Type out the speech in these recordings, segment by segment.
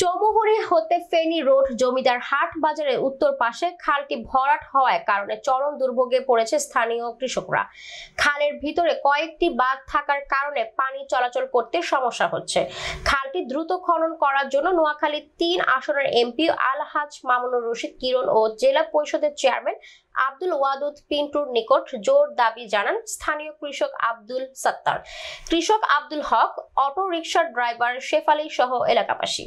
চৌমুহনী হতে ফেনী রোড জমিদার হাট বাজারের উত্তর পাশে খালটি ভরাট হওয়ার কারণে চরম দুর্ভোগে পড়েছে স্থানীয় কৃষকরা। খালের ভিতরে কয়েকটি বাঁধ থাকার কারণে পানি চলাচল করতে সমস্যা হচ্ছে। খালটি দ্রুত খনন করার জন্য নোয়াখালী ৩ আসনের এমপি আলহাজ মামুনুর রশিদ কিরণ ও জেলা পরিষদের চেয়ারম্যান আব্দুল ওয়াদুদ পিন্টুর নিকট জোর দাবি জানান স্থানীয় কৃষক আব্দুল সত্তার, কৃষক আব্দুল হক, অটো রিকশার ড্রাইভার শেফালি সহ এলাকাবাসী।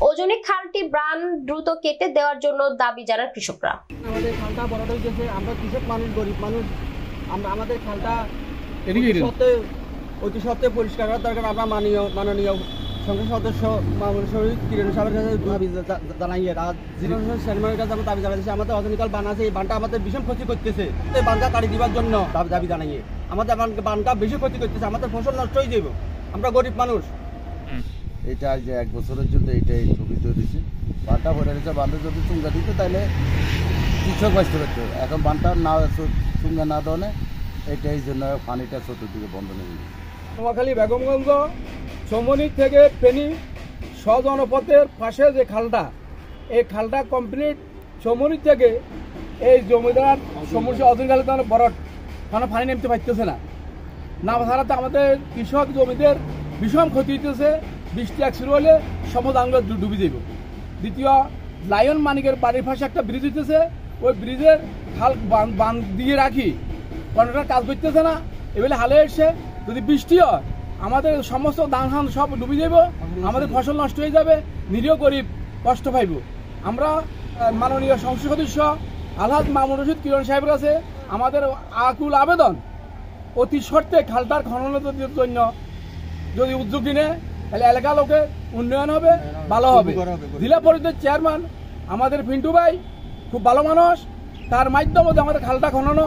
ওজনে খালটি বান দ্রুত কেটে দেওয়ার জন্য দাবি জানান কৃষকরা। আমাদের খালটা বড় হয়ে গেছে, আমরা কৃষক মানুষ, গরিব মানুষ, আমরা আমাদের খালটা অতি সত্ত্বে পরিষ্কার করার দরকার। আমরা মাননীয় সংসদ সদস্য মামুনুর রশিদ কিরণ সাহেবের কাছে দাবি জানাই, চেয়ারম্যানের কাছে আমরা দাবি জানাচ্ছি। আমাদের অজনীকাল বান আছে, এই বানটা আমাদের ভীষণ ক্ষতি করতেছে। এই বানটা কাটি দিবার জন্য দাবি জানাই। আমাদের বানটা বেশি ক্ষতি করতেছে, আমাদের ফসল নষ্ট হয়ে যাবে। আমরা গরিব মানুষ। এটা যে 1 বছরের জন্য এইটাই ছবি তৈরিছে। বানটা ভরে গেছে, বান্ধে যদি চুঙ্গা দিত তাহলে কৃষক বাঁচতে পারত। এখন বানটা না চুঙ্গা না দেওয়া, এটাই জন্য পানিটা চতুর্দিকে বন্ধ নেই। নোয়াখালী বেগমগঞ্জ চৌমুহনী থেকে ফেনী সজনপথের পাশে যে খালটা, এই খালটা কমপ্লিট চৌমুহনী থেকে এই জমিদার সমস্যা অজনকালে তো বরট কোনো পানি নামতে পারতেছে না। না ছাড়াতে আমাদের কৃষক জমিদের ভীষণ ক্ষতি হইতেছে। বৃষ্টি এক শুরু হলে সমস্ত আঙ্গুল ডুবে যাব। দ্বিতীয়, লায়ন মানিকের বাড়ির পাশে একটা ব্রিজ হইতেছে, ওই ব্রিজের খাল বান দিয়ে রাখি কোনোটা কাজ করতেছে না। এবেলে হালে এসে যদি বৃষ্টি হয় আমাদের সমস্ত ধান সব ডুবে যাব, আমাদের ফসল নষ্ট হয়ে যাবে, নিরীহ গরিব কষ্ট পাইব। আমরা মাননীয় সংসদ সদস্য আলহাজ মামুনুর রশিদ কিরণ সাহেবের কাছে আমাদের আকুল আবেদন, অতি সত্ত্বে খালটার খননের জন্য যদি উদ্যোগ নেয় তাহলে এলাকার লোকের উন্নয়ন হবে, ভালো হবে। জেলা পরিষদের চেয়ারম্যান আমাদের পিন্টু ভাই খুব ভালো মানুষ, তার মাধ্যমে আমাদের খালটা খনন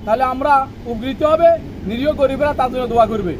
তাহলে আমরা উপকৃত হবে, নিরীহ গরিবরা তার জন্য দোয়া করবে।